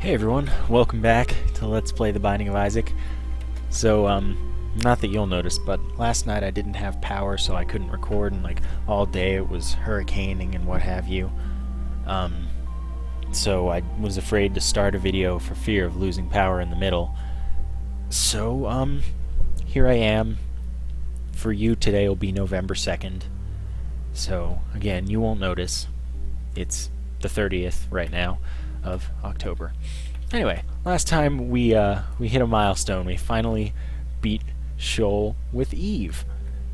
Hey everyone, welcome back to Let's Play The Binding of Isaac. So, not that you'll notice, but last night I didn't have power, so I couldn't record, and all day it was hurricaning and what have you. So I was afraid to start a video for fear of losing power in the middle. So, here I am. For you, today will be November 2nd. So, again, you won't notice. It's the 30th right now of October. Anyway, last time we hit a milestone. We finally beat Sheol with Eve.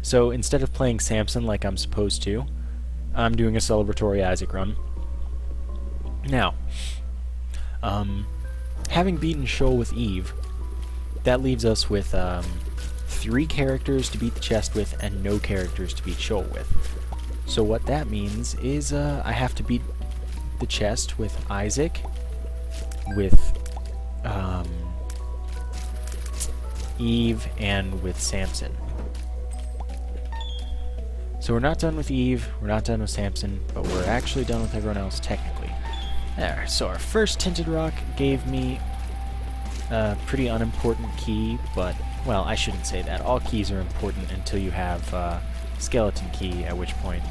So instead of playing Samson like I'm supposed to, I'm doing a celebratory Isaac run. Now, having beaten Sheol with Eve, that leaves us with 3 characters to beat the chest with and no characters to beat Sheol with. So what that means is I have to beat the chest with Isaac, with Eve, and with Samson. So we're not done with Eve, we're not done with Samson, but we're actually done with everyone else technically. There, so our first tinted rock gave me a pretty unimportant key, but, well, I shouldn't say that. All keys are important until you have a skeleton key, at which point,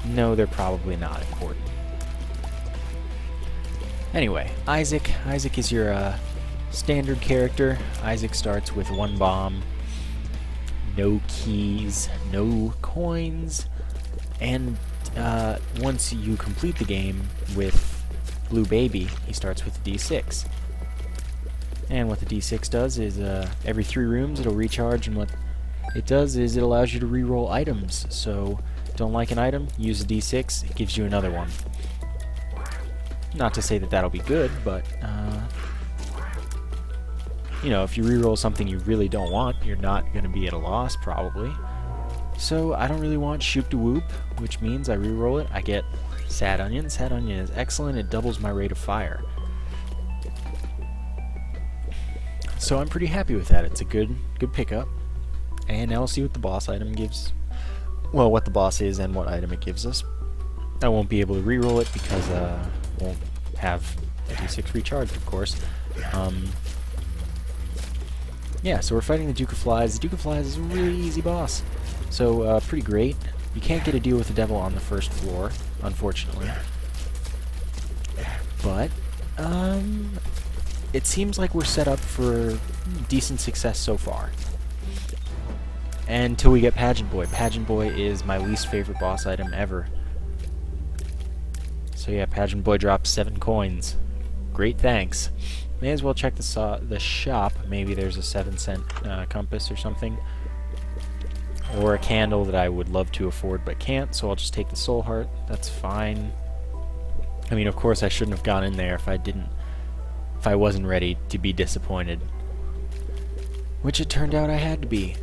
no, they're probably not important. Anyway, Isaac is your standard character. Isaac starts with 1 bomb, no keys, no coins, and once you complete the game with Blue Baby, he starts with a D6. And what the D6 does is every 3 rooms it'll recharge, and what it does is it allows you to reroll items. So, don't like an item, use a D6, it gives you another one. Not to say that that'll be good, but, you know, if you reroll something you really don't want, you're not going to be at a loss, probably. So, I don't really want Shoop to Whoop, which means I reroll it. I get Sad Onion. Sad Onion is excellent. It doubles my rate of fire. So, I'm pretty happy with that. It's a good pickup. And now we'll see what the boss item gives. Well, what the boss is and what item it gives us. I won't be able to reroll it because, won't have a D6 recharged, of course. Yeah, so we're fighting the Duke of Flies. The Duke of Flies is a really easy boss. So, pretty great. You can't get a deal with the devil on the first floor, unfortunately. But, it seems like we're set up for decent success so far. Until we get Pageant Boy. Pageant Boy is my least favorite boss item ever. So yeah, Pageant Boy drops 7 coins. Great, thanks. May as well check the shop. Maybe there's a 7-cent compass or something. Or a candle that I would love to afford but can't, so I'll just take the soul heart. That's fine. I mean, of course I shouldn't have gone in there if I wasn't ready to be disappointed. Which it turned out I had to be.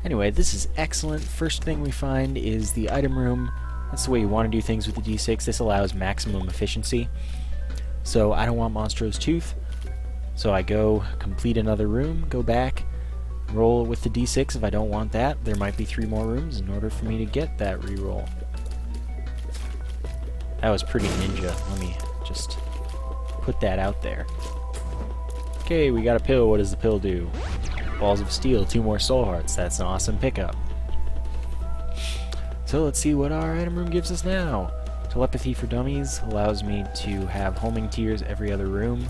Anyway, this is excellent. First thing we find is the item room. That's the way you want to do things with the D6. This allows maximum efficiency. So I don't want Monstro's Tooth. So I go complete another room, go back, roll with the D6 if I don't want that. There might be 3 more rooms in order for me to get that reroll. That was pretty ninja. Let me just put that out there. Okay, we got a pill. What does the pill do? Balls of Steel, 2 more soul hearts. That's an awesome pickup. So let's see what our item room gives us now. Telepathy for Dummies allows me to have homing tears every other room.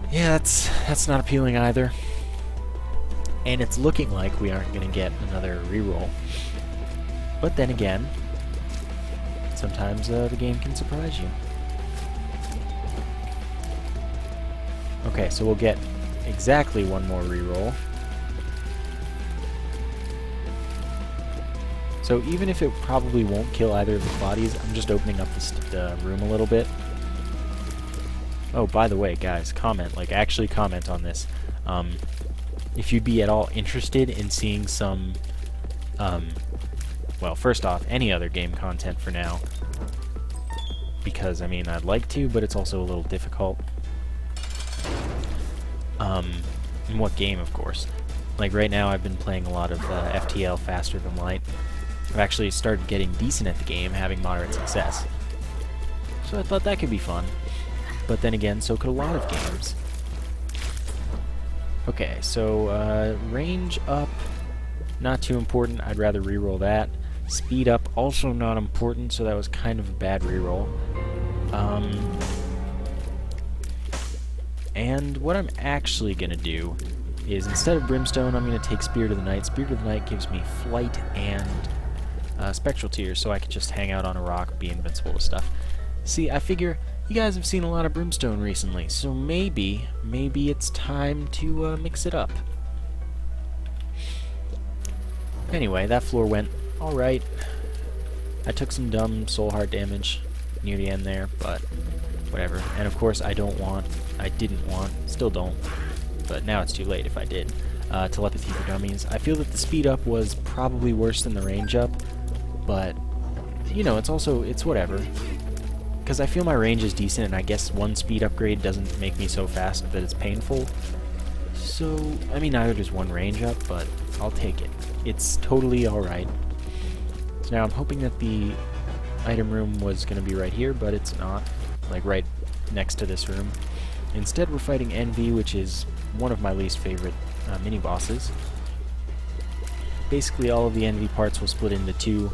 Yeah, that's not appealing either. And it's looking like we aren't going to get another reroll. But then again, sometimes the game can surprise you. Okay, so we'll get exactly 1 more reroll. So even if it probably won't kill either of the bodies, I'm just opening up the room a little bit. Oh, by the way, guys, actually comment on this. If you'd be at all interested in seeing some, well, first off, any other game content for now. Because, I mean, I'd like to, but it's also a little difficult. In what game, of course. Like, right now I've been playing a lot of FTL, Faster Than Light. I've actually started getting decent at the game, having moderate success. So I thought that could be fun. but then again, so could a lot of games. Okay, so range up, not too important. I'd rather reroll that. Speed up, also not important, so that was kind of a bad reroll. And what I'm actually going to do is, instead of Brimstone, I'm going to take Spirit of the Night. Spirit of the Night gives me Flight and Spectral Tears, so I can just hang out on a rock, be invincible to stuff. See, I figure you guys have seen a lot of Brimstone recently, so maybe it's time to mix it up. Anyway, that floor went alright. I took some dumb soul heart damage near the end there, but whatever. And of course, I didn't want, still don't, but now it's too late if I did. Telepathy for Dummies. I feel that the speed up was probably worse than the range up, but, you know, it's whatever. Because I feel my range is decent, and I guess one speed upgrade doesn't make me so fast that it's painful. So, I mean, neither does one range up, but I'll take it. It's totally alright. So now I'm hoping that the item room was going to be right here, but it's not. Like, right next to this room. Instead, we're fighting Envy, which is one of my least favorite mini-bosses. Basically, all of the Envy parts will split into two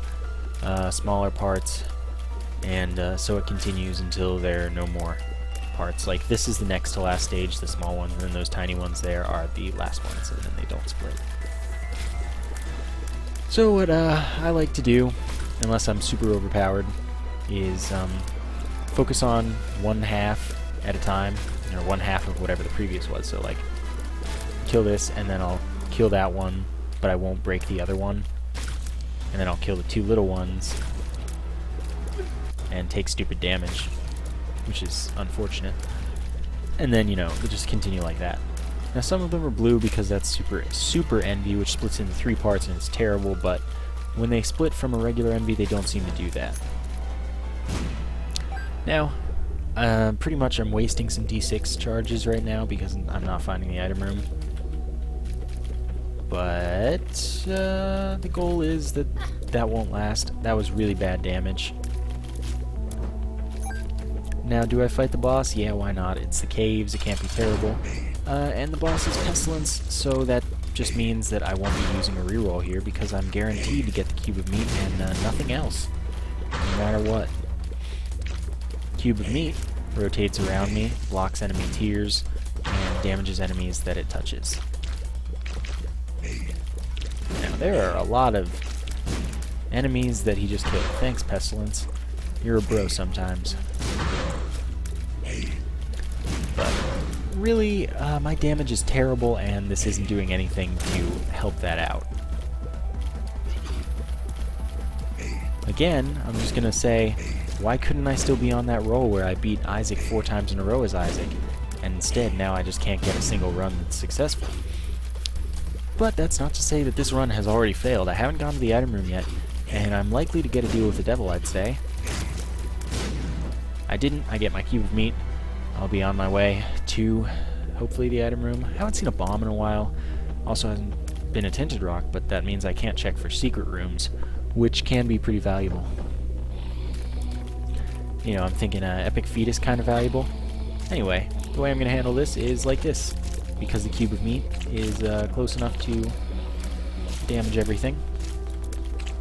smaller parts, and so it continues until there are no more parts. Like, this is the next to last stage, the small ones, and then those tiny ones there are the last ones, and then they don't split. So what I like to do, unless I'm super overpowered, is focus on one half at a time, or one half of whatever the previous was. So, like, kill this, and then I'll kill that one, but I won't break the other one. And then I'll kill the two little ones, and take stupid damage, which is unfortunate. And then, you know, we'll just continue like that. Now, some of them are blue because that's super Envy, which splits into 3 parts, and it's terrible, but when they split from a regular Envy, they don't seem to do that. Now, pretty much I'm wasting some D6 charges right now because I'm not finding the item room. But the goal is that that won't last. That was really bad damage. Now, do I fight the boss? Yeah, why not? It's the caves, it can't be terrible. And the boss is Pestilence, so that just means that I won't be using a reroll here because I'm guaranteed to get the Cube of Meat and nothing else, no matter what. Cube of Meat rotates around me, blocks enemy tears, and damages enemies that it touches. Now, there are a lot of enemies that he just killed. Thanks, Pestilence. You're a bro sometimes. But really, my damage is terrible, and this isn't doing anything to help that out. Again, I'm just gonna say, why couldn't I still be on that roll where I beat Isaac 4 times in a row as Isaac? And instead, now I just can't get a single run that's successful. But that's not to say that this run has already failed. I haven't gone to the item room yet, and I'm likely to get a deal with the devil, I'd say. I didn't. I get my Cube of Meat. I'll be on my way to, hopefully, the item room. I haven't seen a bomb in a while. Also hasn't been a tinted rock, but that means I can't check for secret rooms, which can be pretty valuable. You know, I'm thinking Epic Feat is kind of valuable. Anyway, the way I'm going to handle this is like this. Because the Cube of Meat is close enough to damage everything,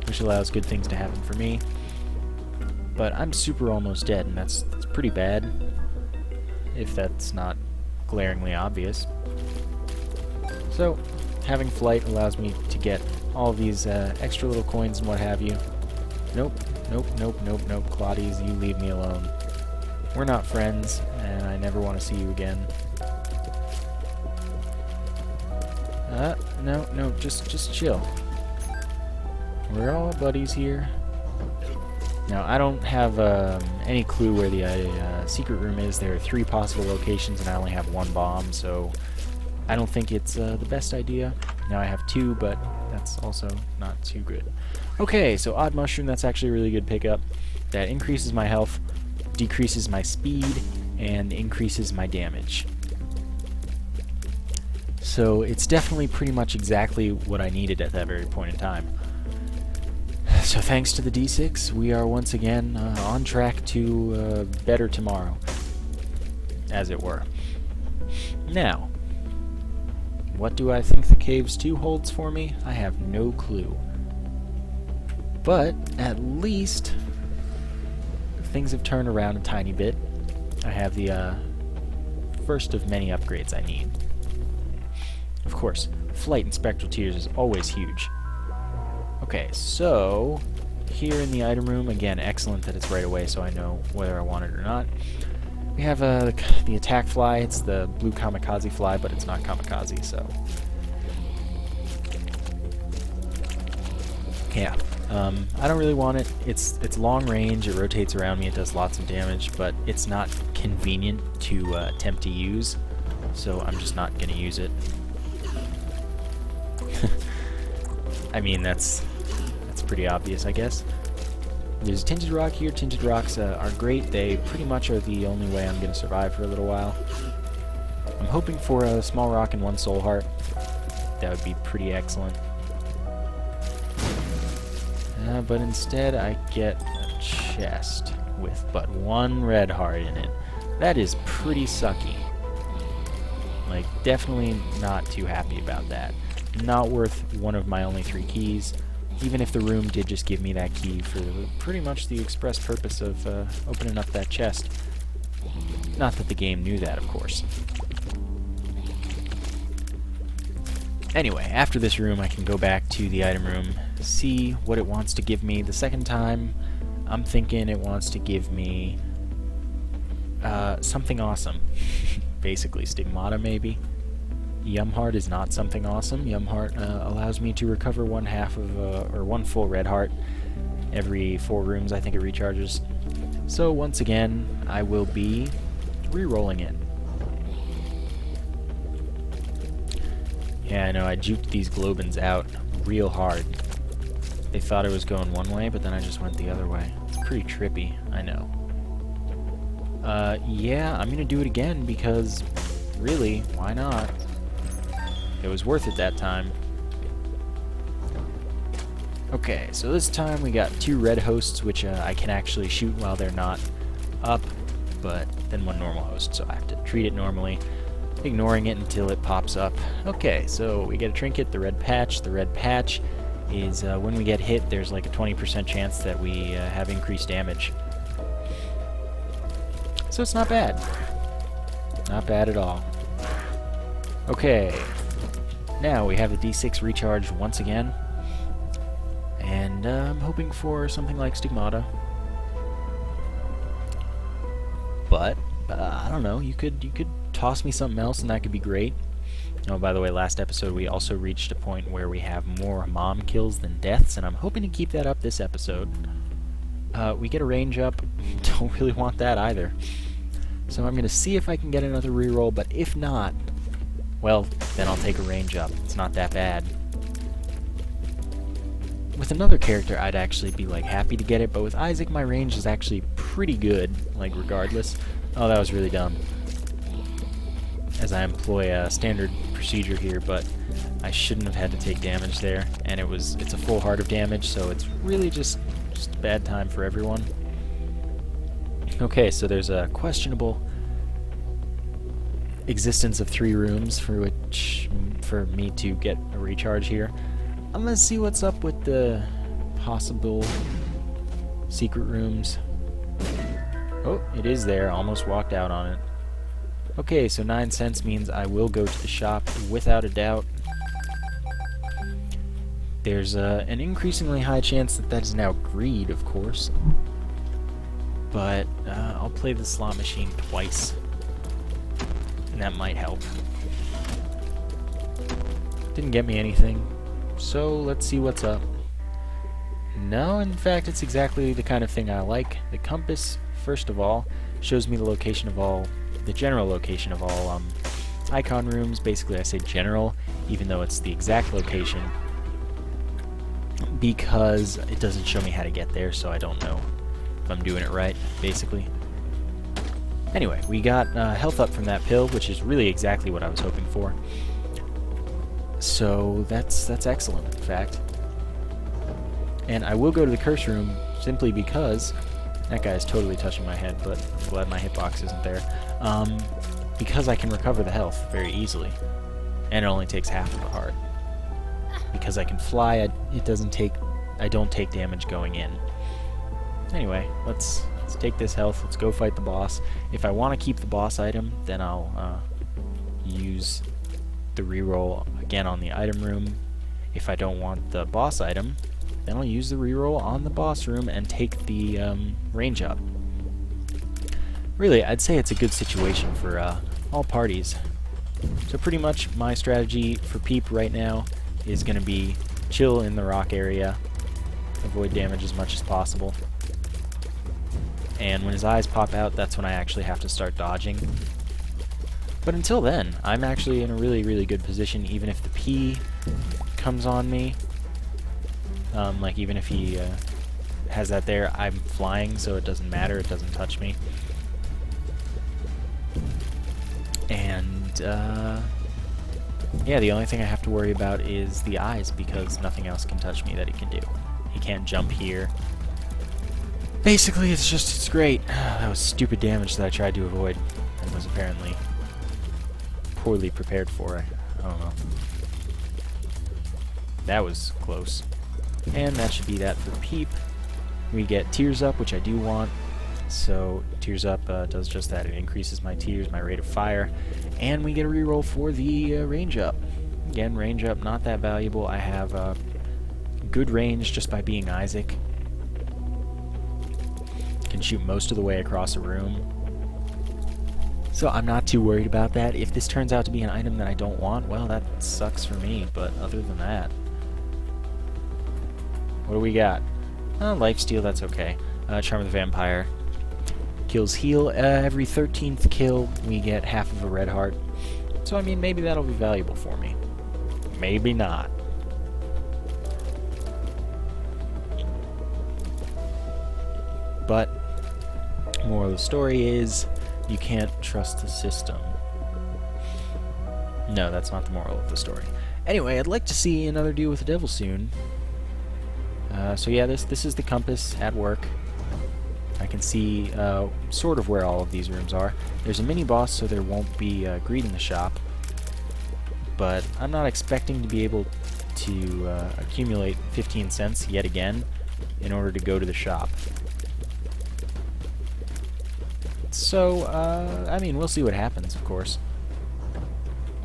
which allows good things to happen for me. But I'm super almost dead, and that's pretty bad, if that's not glaringly obvious. So, having Flight allows me to get all of these extra little coins and what have you. Nope, nope, nope, nope, nope, Claudius, you leave me alone. We're not friends, and I never want to see you again. No, just chill. We're all buddies here. Now, I don't have any clue where the secret room is. There are 3 possible locations, and I only have 1 bomb, so I don't think it's the best idea. Now I have 2, but that's also not too good. Okay, so Odd Mushroom, that's actually a really good pickup. That increases my health, decreases my speed, and increases my damage. So it's definitely pretty much exactly what I needed at that very point in time. So thanks to the D6, we are once again on track to better tomorrow. as it were. Now, what do I think the Caves 2 holds for me? I have no clue. But, at least, things have turned around a tiny bit. I have the first of many upgrades I need. Of course, flight in Spectral Tears is always huge. Okay, so here in the item room, again, excellent that it's right away so I know whether I want it or not. We have the attack fly. It's the blue kamikaze fly, but it's not kamikaze, so... yeah. I don't really want it. It's long range, it rotates around me, it does lots of damage, but it's not convenient to attempt to use, so I'm just not going to use it. I mean, that's pretty obvious, I guess. There's a Tinted Rock here. Tinted Rocks are great. They pretty much are the only way I'm going to survive for a little while. I'm hoping for a small rock and 1 soul heart. That would be pretty excellent. But instead I get a chest with but 1 red heart in it. That is pretty sucky. Like, definitely not too happy about that. Not worth one of my only 3 keys, even if the room did just give me that key for pretty much the express purpose of opening up that chest. Not that the game knew that, of course. Anyway, after this room I can go back to the item room, see what it wants to give me. The second time, I'm thinking it wants to give me something awesome. Basically, Stigmata maybe. Yum Heart is not something awesome. Yum Heart allows me to recover 1/2 of, or 1 full red heart every 4 rooms I think it recharges. So once again, I will be re-rolling it. Yeah, I know, I juked these Globins out real hard. They thought it was going one way, but then I just went the other way. It's pretty trippy, I know. Yeah, I'm gonna do it again because, really, why not? It was worth it that time. Okay, so this time we got 2 red hosts, which I can actually shoot while they're not up, but then 1 normal host, so I have to treat it normally, ignoring it until it pops up. Okay, so we get a trinket, the red patch. The red patch is when we get hit, there's like a 20% chance that we have increased damage. So it's not bad. Not bad at all. Okay, now we have the D6 recharge once again. And I'm hoping for something like Stigmata. But, I don't know, you could toss me something else and that could be great. Oh, by the way, last episode we also reached a point where we have more mom kills than deaths, and I'm hoping to keep that up this episode. We get a range up. Don't really want that either. So I'm going to see if I can get another reroll, but if not, well, then I'll take a range up. It's not that bad. With another character, I'd actually be, like, happy to get it, but with Isaac, my range is actually pretty good, like, regardless. Oh, that was really dumb. As I employ a standard procedure here, but I shouldn't have had to take damage there, and it's a full heart of damage, so it's really just a bad time for everyone. Okay, so there's a questionable existence of 3 rooms for me to get a recharge here. I'm gonna see what's up with the possible secret rooms. Oh, it is there. Almost walked out on it. Okay, so 9 cents means I will go to the shop without a doubt. There's an increasingly high chance that is now greed, of course. But I'll play the slot machine twice, and that might help. Didn't get me anything, so let's see what's up. No, in fact, it's exactly the kind of thing I like. The compass, first of all, shows me the location of all, the general location of all icon rooms. Basically, I say general, even though it's the exact location, because it doesn't show me how to get there, so I don't know if I'm doing it right, basically. Anyway, we got health up from that pill, which is really exactly what I was hoping for. So that's excellent, in fact. And I will go to the curse room simply because That guy is totally touching my head, but I'm glad my hitbox isn't there. Because I can recover the health very easily. And it only takes half of a heart. Because I can fly, I don't take damage going in. Anyway, let's take this health, let's go fight the boss. If I want to keep the boss item, then I'll use the reroll again on the item room. If I don't want the boss item, then I'll use the reroll on the boss room and take the range up. Really, I'd say it's a good situation for all parties. So pretty much my strategy for Peep right now is going to be chill in the rock area, avoid damage as much as possible. And when his eyes pop out, that's when I actually have to start dodging. But until then, I'm actually in a really, really good position, even if the P comes on me. Like, even if he has that there, I'm flying, so it doesn't matter, it doesn't touch me. And, yeah, the only thing I have to worry about is the eyes, because nothing else can touch me that he can do. He can't jump here. Basically, it's great. That was stupid damage that I tried to avoid and was apparently poorly prepared for. I don't know. That was close. And that should be that for Peep. We get Tears Up, which I do want. So Tears Up does just that. It increases my tears, my rate of fire. And we get a reroll for the range up. Again, range up, not that valuable. I have good range just by being Isaac. Can shoot most of the way across a room. So I'm not too worried about that. If this turns out to be an item that I don't want, well, that sucks for me. But other than that, what do we got? Lifesteal, that's okay. Charm of the Vampire. Kills heal. Every 13th kill, we get half of a red heart. So, I mean, maybe that'll be valuable for me. Maybe not. But, moral of the story is, you can't trust the system. No, that's not the moral of the story. Anyway, I'd like to see another Deal with the Devil soon. So yeah, this is the compass at work. I can see sort of where all of these rooms are. There's a mini-boss, so there won't be greed in the shop. But I'm not expecting to be able to accumulate 15 cents yet again in order to go to the shop. So, I mean, we'll see what happens, of course.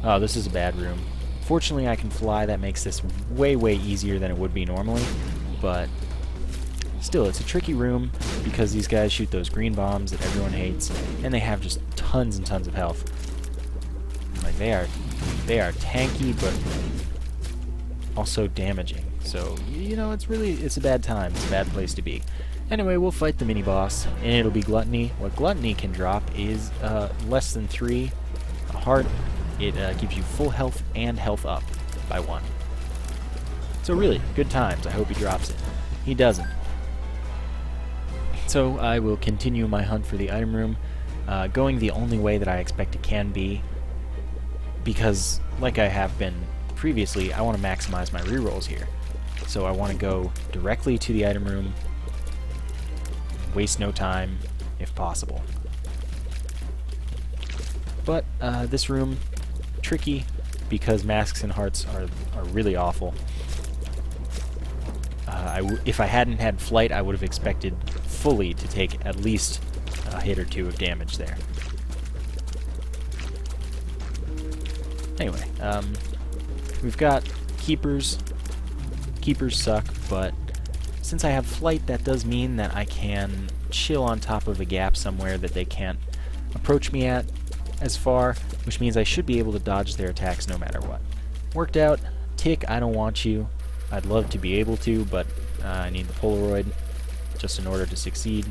Oh, this is a bad room. Fortunately, I can fly. That makes this way, way easier than it would be normally. But still, it's a tricky room because these guys shoot those green bombs that everyone hates, and they have just tons and tons of health. Like, they are tanky, but also damaging. So, you know, it's a bad time. It's a bad place to be. Anyway, we'll fight the mini-boss, and it'll be Gluttony. What Gluttony can drop is less than 3 a heart. It gives you full health and health up by 1. So really, good times. I hope he drops it. He doesn't. So I will continue my hunt for the item room, going the only way that I expect it can be, because, like I have been previously, I want to maximize my rerolls here. So I want to go directly to the item room, waste no time, if possible. But this room, tricky, because masks and hearts are really awful. If I hadn't had flight, I would have expected fully to take at least a hit or 2 of damage there. Anyway, we've got keepers. Keepers suck, but since I have flight, that does mean that I can chill on top of a gap somewhere that they can't approach me at as far, which means I should be able to dodge their attacks no matter what. Worked out. Tick, I don't want you. I'd love to be able to, but I need the Polaroid just in order to succeed.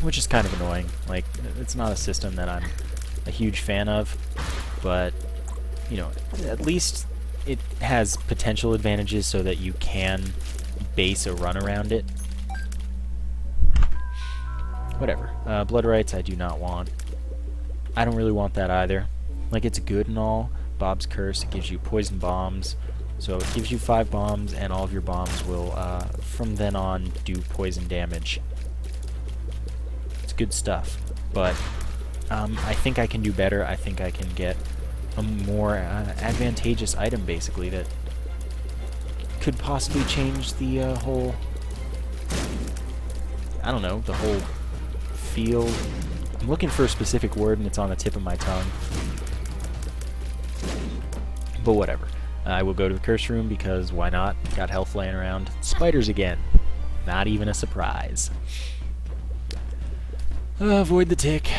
Which is kind of annoying. Like, it's not a system that I'm a huge fan of, but, you know, at least it has potential advantages so that you can base a run around it. Whatever. Blood rights I do not want. I don't really want that either. Like, it's good and all. Bob's Curse, it gives you poison bombs, So it gives you 5 bombs, and all of your bombs will, from then on, do poison damage. It's good stuff, but I think I can do better. I think I can get a more advantageous item, basically, that could possibly change the whole, I don't know, the whole feel. I'm looking for a specific word, and it's on the tip of my tongue. But whatever. I will go to the curse room because why not? Got health laying around. Spiders again. Not even a surprise. Avoid the tick.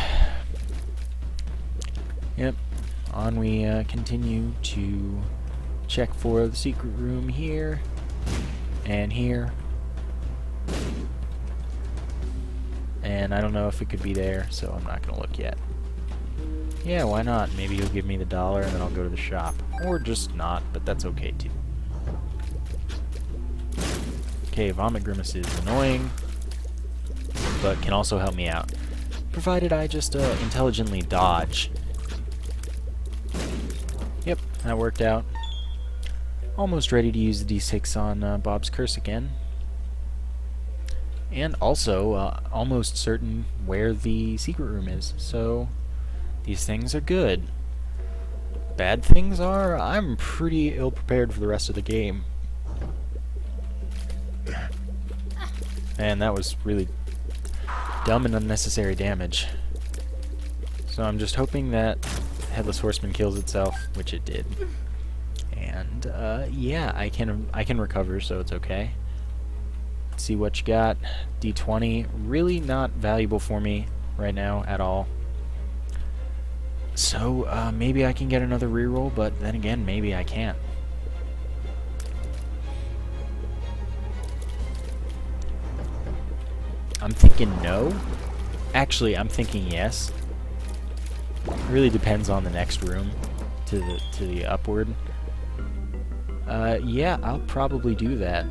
Yep. On we continue to check for the secret room here and here. And I don't know if it could be there, so I'm not going to look yet. Yeah, why not? Maybe he'll give me the $1 and then I'll go to the shop. Or just not, but that's okay too. Okay, Vomit Grimace is annoying, but can also help me out. Provided I just intelligently dodge. Yep, that worked out. Almost ready to use the D6 on Bob's Curse again. And also, almost certain where the secret room is, so these things are good. Bad things are, I'm pretty ill-prepared for the rest of the game. And that was really dumb and unnecessary damage. So I'm just hoping that Headless Horseman kills itself, which it did. And, yeah, I can recover, so it's okay. Let's see what you got. D20, really not valuable for me right now at all. So, maybe I can get another reroll, but then again, maybe I can't. I'm thinking no. Actually, I'm thinking yes. It really depends on the next room to the upward. Yeah, I'll probably do that.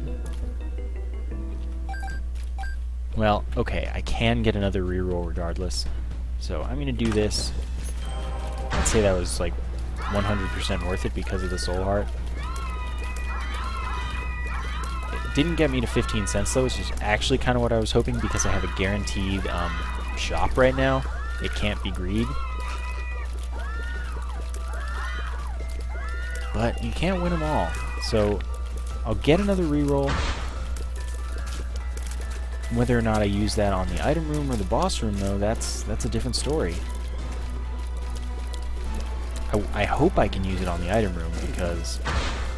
Well, okay, I can get another reroll regardless. So I'm gonna do this. I'd say that was like 100% worth it because of the soul heart. It didn't get me to 15 cents though, which is actually kind of what I was hoping because I have a guaranteed shop right now. It can't be greed. But you can't win them all. So I'll get another reroll. Whether or not I use that on the item room or the boss room though, that's a different story. I hope I can use it on the item room because,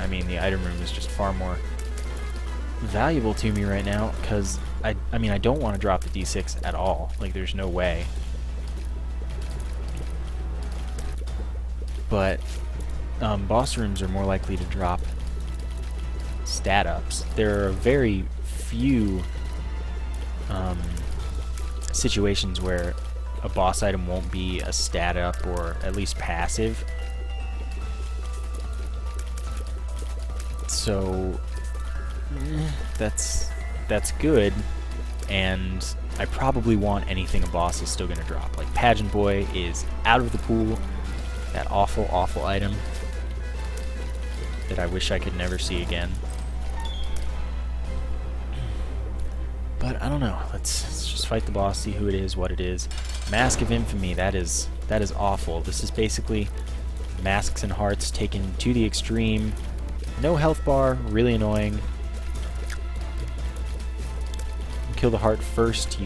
I mean, the item room is just far more valuable to me right now because, I mean, I don't want to drop the D6 at all. Like, there's no way. But boss rooms are more likely to drop stat ups. There are very few situations where a boss item won't be a stat up or at least passive. So that's good, and I probably want anything a boss is still going to drop. Like Pageant Boy is out of the pool, that awful, awful item that I wish I could never see again. But I don't know. Let's just fight the boss, see who it is, what it is. Mask of Infamy, that is awful. This is basically masks and hearts taken to the extreme. No health bar, really annoying. You kill the heart first,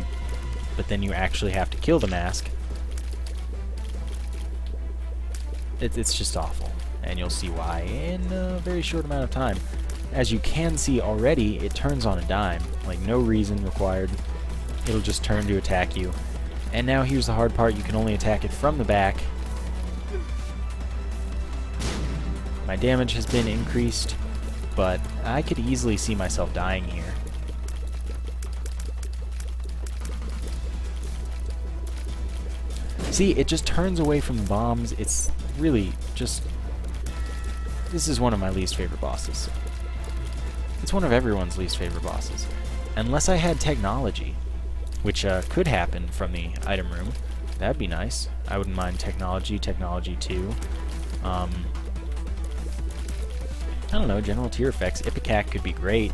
but then you actually have to kill the mask. It's just awful, and you'll see why in a very short amount of time. As you can see already, it turns on a dime. Like, no reason required. It'll just turn to attack you. And now here's the hard part, you can only attack it from the back. My damage has been increased, but I could easily see myself dying here. See, it just turns away from the bombs. It's really just... This is one of my least favorite bosses. It's one of everyone's least favorite bosses. Unless I had technology, which could happen from the item room. That'd be nice. I wouldn't mind technology 2. I don't know, general tier effects. Ipecac could be great.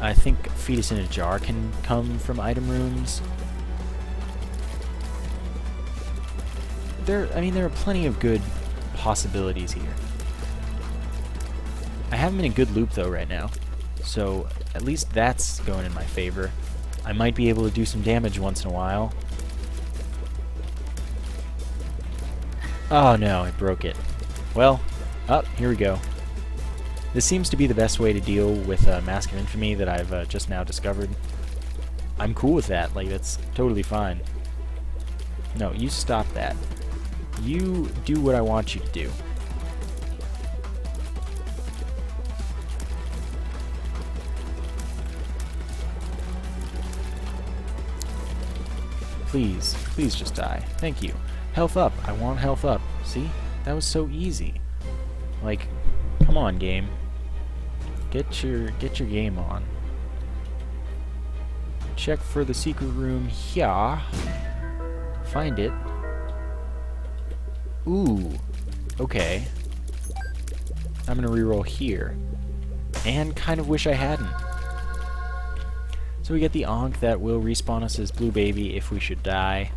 I think Fetus in a Jar can come from item rooms. There are plenty of good possibilities here. I have him in a good loop though right now, so at least that's going in my favor. I might be able to do some damage once in a while. Oh no, I broke it. Well, here we go. This seems to be the best way to deal with Mask of Infamy that I've just now discovered. I'm cool with that, like that's totally fine. No, you stop that. You do what I want you to do. Please, please just die. Thank you. Health up. I want health up. See? That was so easy. Like, come on, game. Get your game on. Check for the secret room here. Find it. Ooh. Okay. I'm gonna reroll here. And kind of wish I hadn't. So we get the Ankh that will respawn us as Blue Baby if we should die.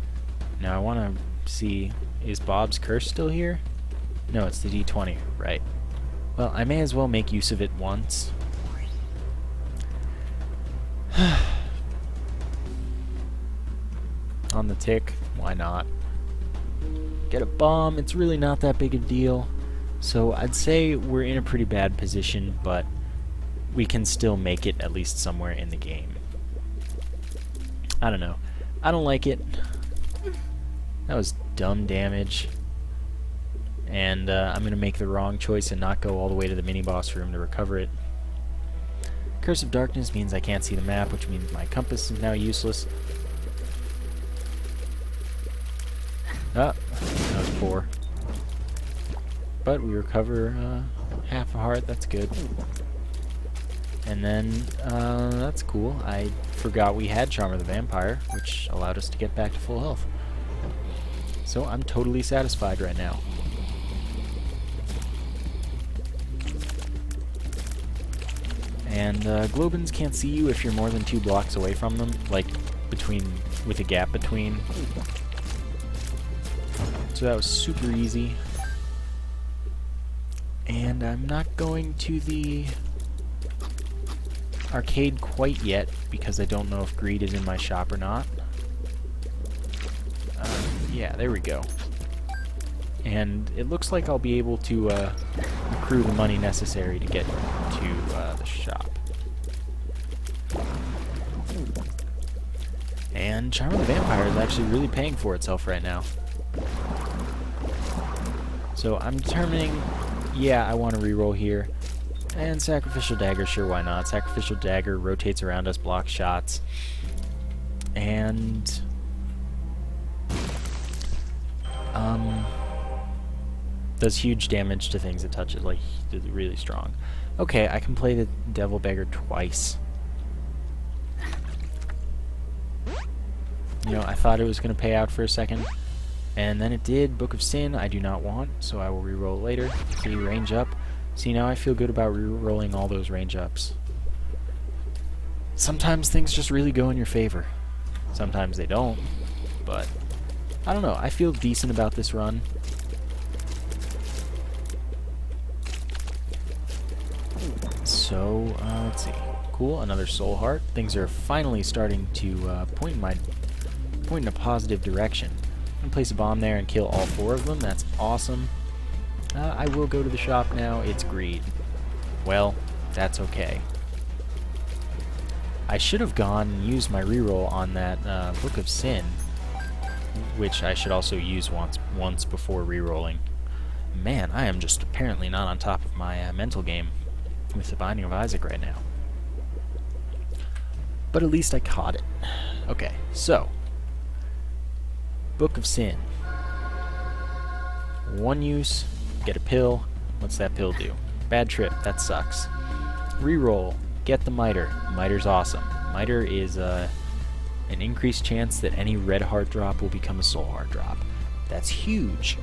Now I want to see, is Bob's Curse still here? No, it's the D20, right. Well, I may as well make use of it once. On the tick, why not? Get a bomb, it's really not that big a deal. So I'd say we're in a pretty bad position, but we can still make it at least somewhere in the game. I don't know. I don't like it. That was dumb damage. And I'm going to make the wrong choice and not go all the way to the mini-boss room to recover it. Curse of Darkness means I can't see the map, which means my compass is now useless. Ah, that was poor. But we recover half a heart, that's good. And then, that's cool. I forgot we had Charm of the Vampire, which allowed us to get back to full health. So I'm totally satisfied right now. And Globins can't see you if you're more than 2 blocks away from them, like with a gap between. So that was super easy. And I'm not going to the arcade quite yet because I don't know if greed is in my shop or not. Yeah, there we go. And it looks like I'll be able to accrue the money necessary to get to the shop. And Charm of the Vampire is actually really paying for itself right now. So I'm determining, yeah, I want to reroll here. And Sacrificial Dagger, sure, why not? Sacrificial Dagger rotates around us, blocks shots, and does huge damage to things it touches, like really strong. Okay, I can play the Devil Beggar twice. You know, I thought it was going to pay out for a second, and then it did. Book of Sin, I do not want, so I will reroll later. See, range up. See, now I feel good about rerolling all those range ups. Sometimes things just really go in your favor. Sometimes they don't, but I don't know. I feel decent about this run. So, let's see. Cool, another soul heart. Things are finally starting to point in a positive direction. I'm gonna place a bomb there and kill all 4 of them. That's awesome. I will go to the shop now. It's greed. Well, that's okay. I should have gone and used my reroll on that Book of Sin, which I should also use once before rerolling. Man, I am just apparently not on top of my mental game with the Binding of Isaac right now. But at least I caught it. Okay, so Book of Sin. 1 use, get a pill. What's that pill do? Bad trip, that sucks. Reroll, get the Miter. Miter's awesome. Miter is an increased chance that any red heart drop will become a soul heart drop. That's huge.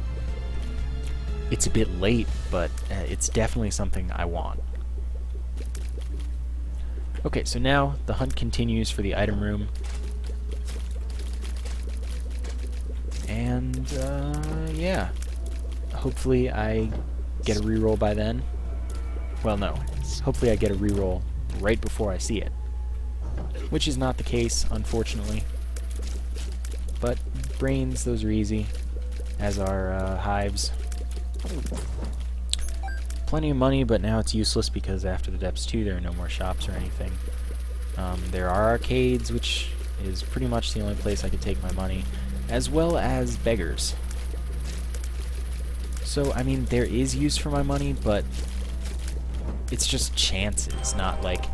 It's a bit late, but it's definitely something I want. Okay, so now the hunt continues for the item room. And, yeah. Hopefully I get a reroll by then. Well, no. Hopefully I get a reroll right before I see it. Which is not the case, unfortunately. But brains, those are easy. As are hives. Plenty of money, but now it's useless because after the Depths 2 there are no more shops or anything. There are arcades, which is pretty much the only place I could take my money, as well as beggars. So, I mean, there is use for my money, but it's just chances, not like,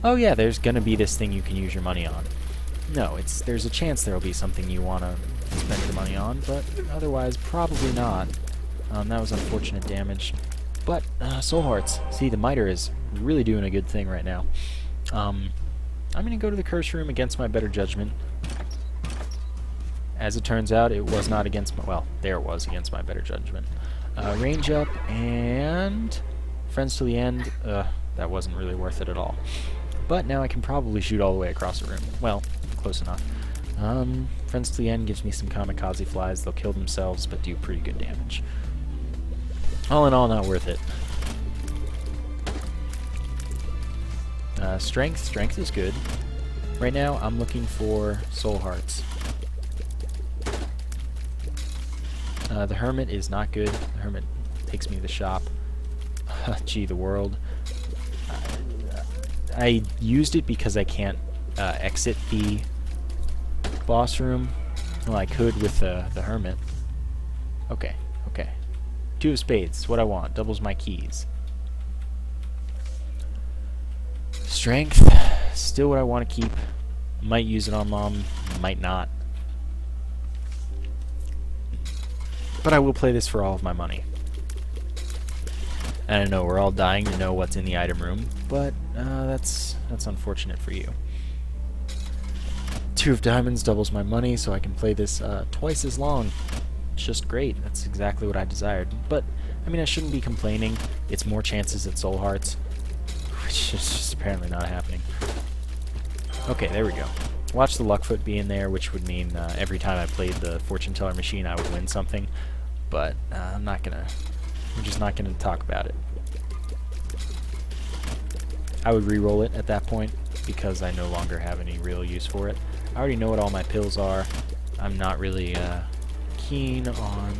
oh yeah, there's gonna be this thing you can use your money on. No, there's a chance there'll be something you wanna spend your money on, but otherwise, probably not. That was unfortunate damage. But, soul hearts. See, the miter is really doing a good thing right now. I'm gonna go to the curse room against my better judgment. As it turns out, it was not against my... Well, there it was against my better judgment. Range up, and... Friends to the end. That wasn't really worth it at all. But now I can probably shoot all the way across the room. Well, close enough. Friends to the end gives me some kamikaze flies. They'll kill themselves, but do pretty good damage. All in all, not worth it. Strength. Strength is good. Right now, I'm looking for soul hearts. The Hermit is not good. The Hermit takes me to the shop. Gee, the world. I used it because I can't exit the boss room. Well, I could with the Hermit. Okay, okay. 2 of spades, what I want. Doubles my keys. Strength, still what I want to keep. Might use it on Mom, might not. But I will play this for all of my money. And I know we're all dying to know what's in the item room, but that's unfortunate for you. 2 of diamonds doubles my money, so I can play this twice as long. It's just great. That's exactly what I desired. But, I mean, I shouldn't be complaining. It's more chances at soul hearts, which is just apparently not happening. Okay, there we go. Watch the Luckfoot be in there, which would mean every time I played the fortune teller machine I would win something. But I'm just not gonna talk about it. I would re-roll it at that point because I no longer have any real use for it. I already know what all my pills are. I'm not really keen on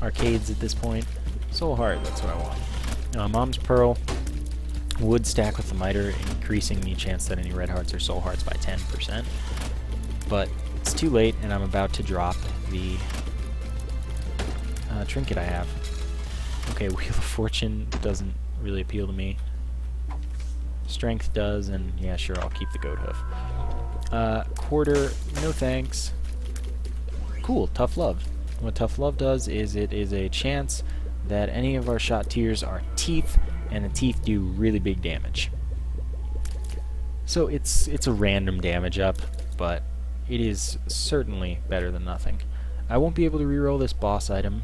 arcades at this point. Soul Heart, that's what I want. Mom's Pearl would stack with the miter, increasing the chance that any red hearts or soul hearts by 10%. But it's too late, and I'm about to drop the trinket I have. Okay, Wheel of Fortune doesn't really appeal to me. Strength does, and yeah, sure, I'll keep the goat hoof. Quarter, no thanks. Cool, Tough Love. What Tough Love does is it is a chance that any of our shot tiers are teeth, and the teeth do really big damage. So it's a random damage up, but it is certainly better than nothing. I won't be able to reroll this boss item,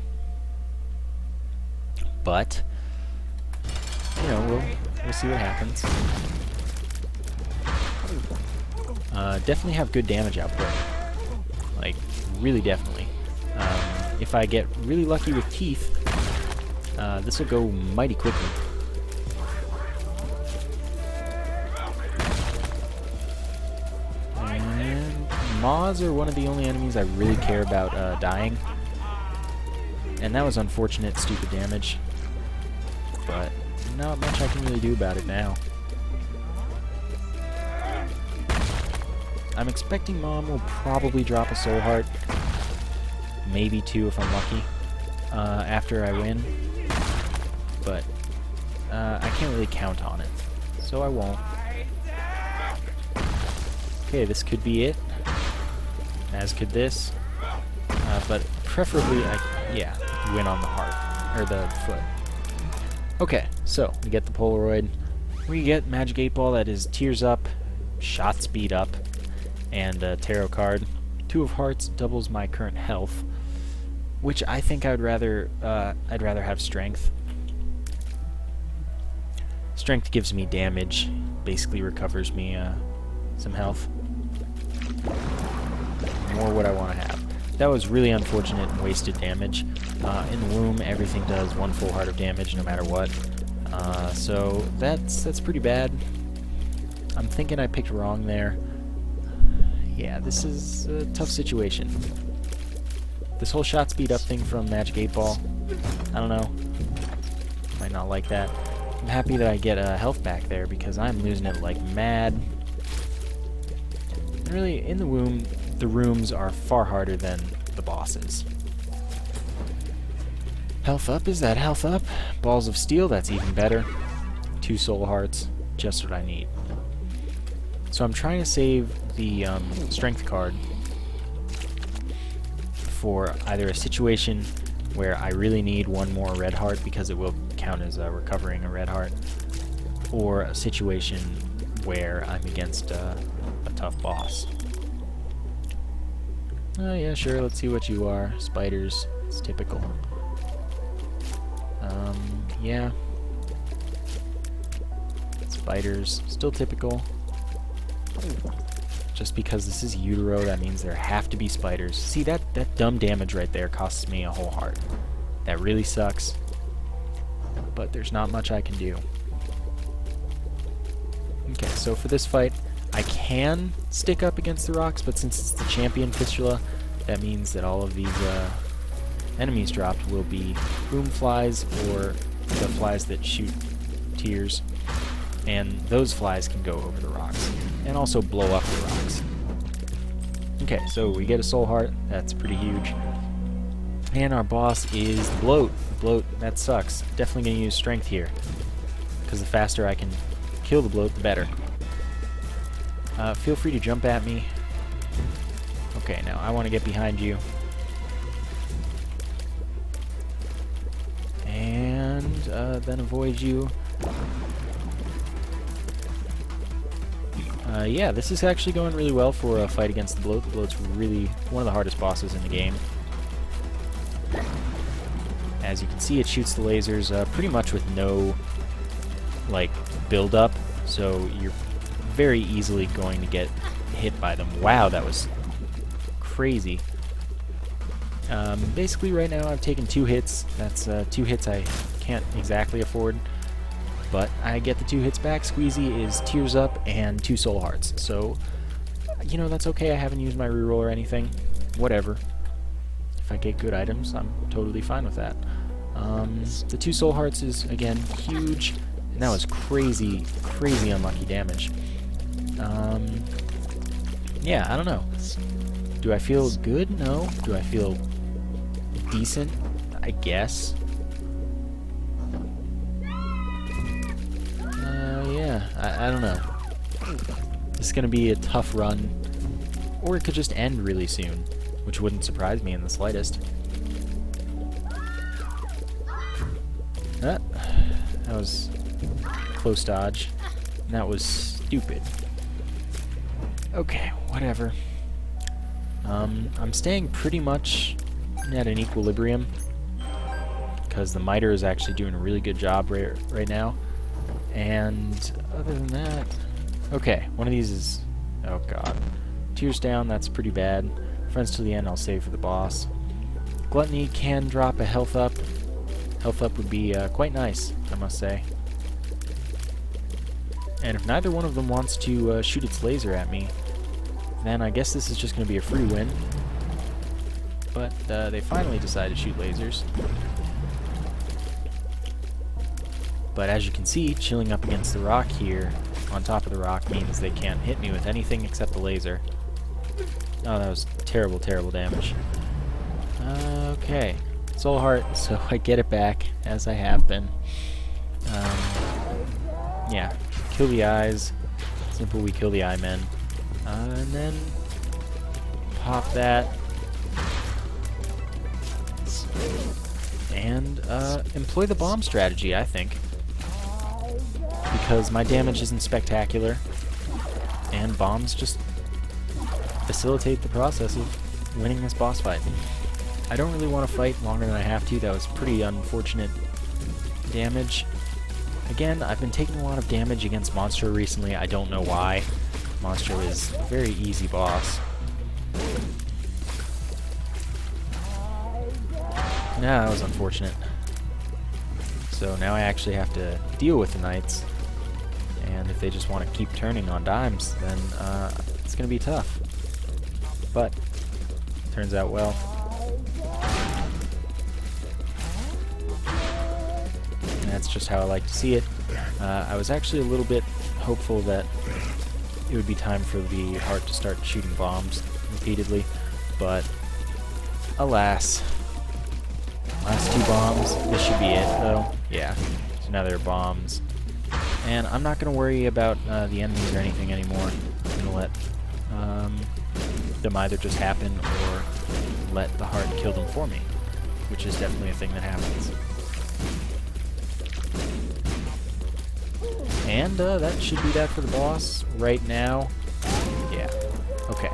but you know, we'll see what happens. Definitely have good damage output, like really definitely. If I get really lucky with teeth, this will go mighty quickly. And Maws are one of the only enemies I really care about dying. And that was unfortunate, stupid damage. But not much I can really do about it now. I'm expecting Mom will probably drop a soul heart. Maybe 2 if I'm lucky. After I win. But I can't really count on it. So I won't. Okay, this could be it. As could this. But preferably, yeah, win on the heart. Or the foot. Okay, so we get the Polaroid. We get Magic 8 Ball that is Tears Up, Shot Speed Up, and a Tarot card. 2 of Hearts doubles my current health. which I think I'd rather have strength. Strength gives me damage, basically recovers me some health. More what I want to have. That was really unfortunate and wasted damage. In the womb, everything does 1 full heart of damage no matter what. So that's pretty bad. I'm thinking I picked wrong there. Yeah, this is a tough situation. This whole shot speed up thing from Magic 8 Ball, I don't know. Might not like that. I'm happy that I get health back there because I'm losing it like mad. And really, in the womb, the rooms are far harder than the bosses. Health up, is that health up? Balls of steel, that's even better. 2 soul hearts, just what I need. So I'm trying to save the strength card for either a situation where I really need 1 more red heart because it will count as recovering a red heart, or a situation where I'm against a tough boss. Oh yeah, sure, let's see what you are. Spiders, it's typical. Yeah. Spiders, still typical. Just because this is utero, that means there have to be spiders. See, that dumb damage right there costs me a whole heart. That really sucks. But there's not much I can do. Okay, so for this fight, I can stick up against the rocks, but since it's the champion fistula, that means that all of these enemies dropped will be boom flies or the flies that shoot tears. And those flies can go over the rocks and also blow up the rocks. Okay, so we get a soul heart. That's pretty huge. And our boss is the bloat. The bloat, that sucks. Definitely going to use strength here, because the faster I can kill the bloat, the better. Feel free to jump at me. Okay, now I want to get behind you. And then avoid you. Yeah, this is actually going really well for a fight against the bloat. The bloat's really one of the hardest bosses in the game. As you can see, it shoots the lasers pretty much with no, like, build-up, so you're very easily going to get hit by them. Wow, that was crazy. Basically, right now I've taken 2 hits. That's 2 hits I can't exactly afford. But I get the 2 hits back. Squeezy is tears up and 2 soul hearts. So, you know, that's okay. I haven't used my reroll or anything. Whatever. If I get good items, I'm totally fine with that. The 2 soul hearts is, again, huge. And that was crazy, crazy unlucky damage. Yeah, I don't know. Do I feel good? No. Do I feel decent? I guess. Yeah, I don't know. This is going to be a tough run, or it could just end really soon, which wouldn't surprise me in the slightest. That was close dodge. That was stupid. Okay, whatever. I'm staying pretty much at an equilibrium, because the miter is actually doing a really good job right now. And other than that, okay, one of these is, oh god, tears down, that's pretty bad. Friends till the end, I'll save for the boss. Gluttony can drop a health up. Health up would be quite nice, I must say. And if neither one of them wants to shoot its laser at me, then I guess this is just going to be a free win. But they finally decided to shoot lasers. But as you can see, chilling up against the rock here, on top of the rock, means they can't hit me with anything except the laser. Oh, that was terrible, terrible damage. Okay, soul heart, so I get it back, as I have been. Yeah, kill the eyes. Simple, we kill the eye men. And then pop that. And employ the bomb strategy, I think. Because my damage isn't spectacular, and bombs just facilitate the process of winning this boss fight. I don't really want to fight longer than I have to. That was pretty unfortunate damage. Again, I've been taking a lot of damage against Monster recently. I don't know why. Monster is a very easy boss. Nah, that was unfortunate. So now I actually have to deal with the knights. And if they just want to keep turning on dimes, then it's going to be tough. But, turns out well. And that's just how I like to see it. I was actually a little bit hopeful that it would be time for the heart to start shooting bombs repeatedly, but alas. Last 2 bombs. This should be it, though. Yeah. So now there are bombs. And I'm not going to worry about the enemies or anything anymore. I'm going to let them either just happen or let the heart kill them for me, which is definitely a thing that happens. And that should be that for the boss right now. Yeah. Okay.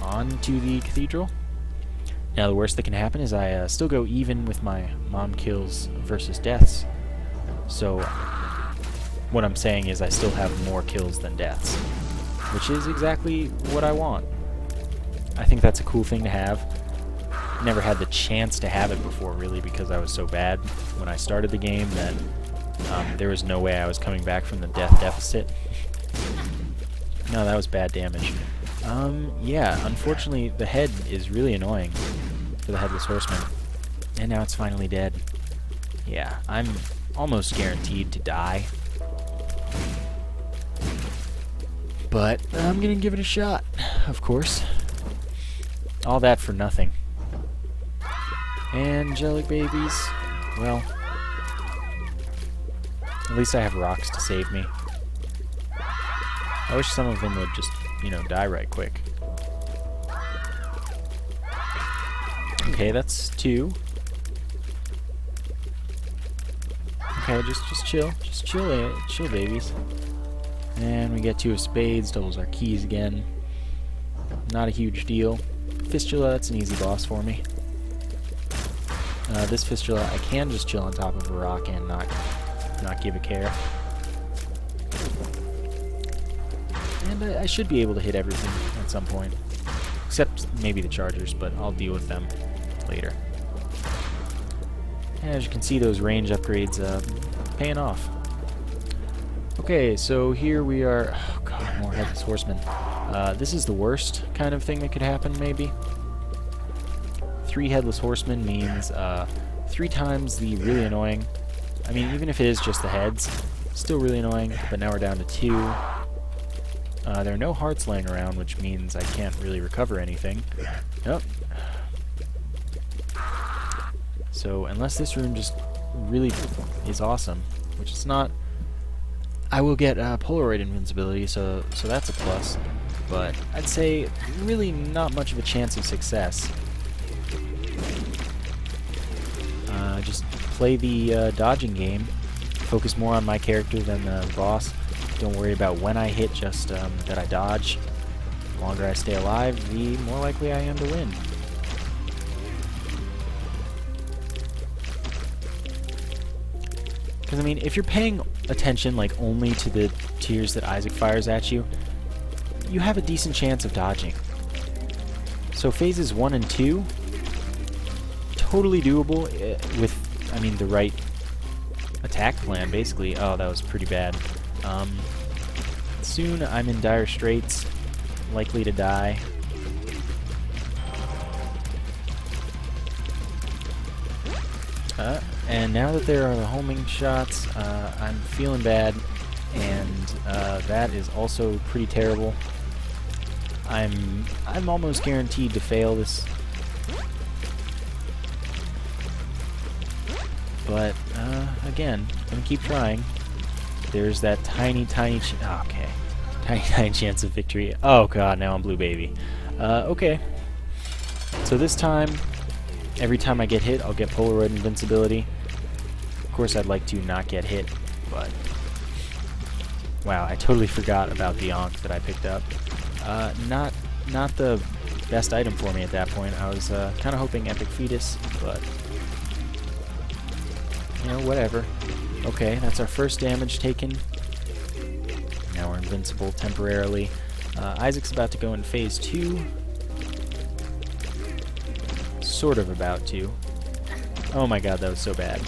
On to the Cathedral. Now the worst that can happen is I still go even with my mom kills versus deaths. So what I'm saying is I still have more kills than deaths, which is exactly what I want. I think that's a cool thing to have. Never had the chance to have it before, really, because I was so bad when I started the game that there was no way I was coming back from the death deficit. No, that was bad damage. Yeah, unfortunately the head is really annoying for the Headless Horseman. And now it's finally dead. Yeah, I'm almost guaranteed to die. But I'm gonna give it a shot, of course. All that for nothing. Angelic babies. Well, at least I have rocks to save me. I wish some of them would just, you know, die right quick. Okay, that's 2. Okay, just chill. Just chill, chill babies. And we get 2 of spades, doubles our keys again. Not a huge deal. Fistula, that's an easy boss for me. This Fistula, I can just chill on top of a rock and not give a care. And I should be able to hit everything at some point. Except maybe the chargers, but I'll deal with them later. And as you can see, those range upgrades paying off. Okay, so here we are. Oh god, more Headless Horsemen. This is the worst kind of thing that could happen, maybe. 3 Headless Horsemen means 3 times the really annoying. I mean, even if it is just the heads, still really annoying, but now we're down to 2. There are no hearts laying around, which means I can't really recover anything. Nope. So, unless this room just really is awesome, which it's not, I will get Polaroid invincibility, so that's a plus. But I'd say really not much of a chance of success. Just play the dodging game. Focus more on my character than the boss. Don't worry about when I hit, just that I dodge. The longer I stay alive, the more likely I am to win. Because, I mean, if you're paying attention, like, only to the tiers that Isaac fires at you, you have a decent chance of dodging. So phases 1 and 2, totally doable with, I mean, the right attack plan, basically. Oh, that was pretty bad. Soon I'm in dire straits, likely to die. And now that there are the homing shots, I'm feeling bad, and that is also pretty terrible. I'm almost guaranteed to fail this. But again, I'm gonna keep trying. There's that tiny chance of victory. Oh god, now I'm blue baby. Okay. So this time, every time I get hit, I'll get Polaroid invincibility. Of course, I'd like to not get hit, but wow, I totally forgot about the Ankh that I picked up. Not the best item for me at that point. I was kind of hoping Epic Fetus, but you know, whatever. Okay, that's our first damage taken. Now we're invincible temporarily. Isaac's about to go in phase 2. Sort of about to. Oh my god, that was so bad.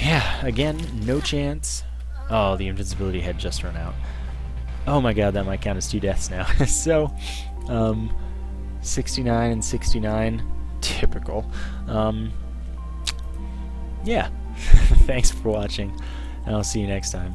Yeah, again, no chance. Oh, the invincibility had just run out. Oh my god, that might count as 2 deaths now. So, 69 and 69. Typical. Yeah. Thanks for watching, and I'll see you next time.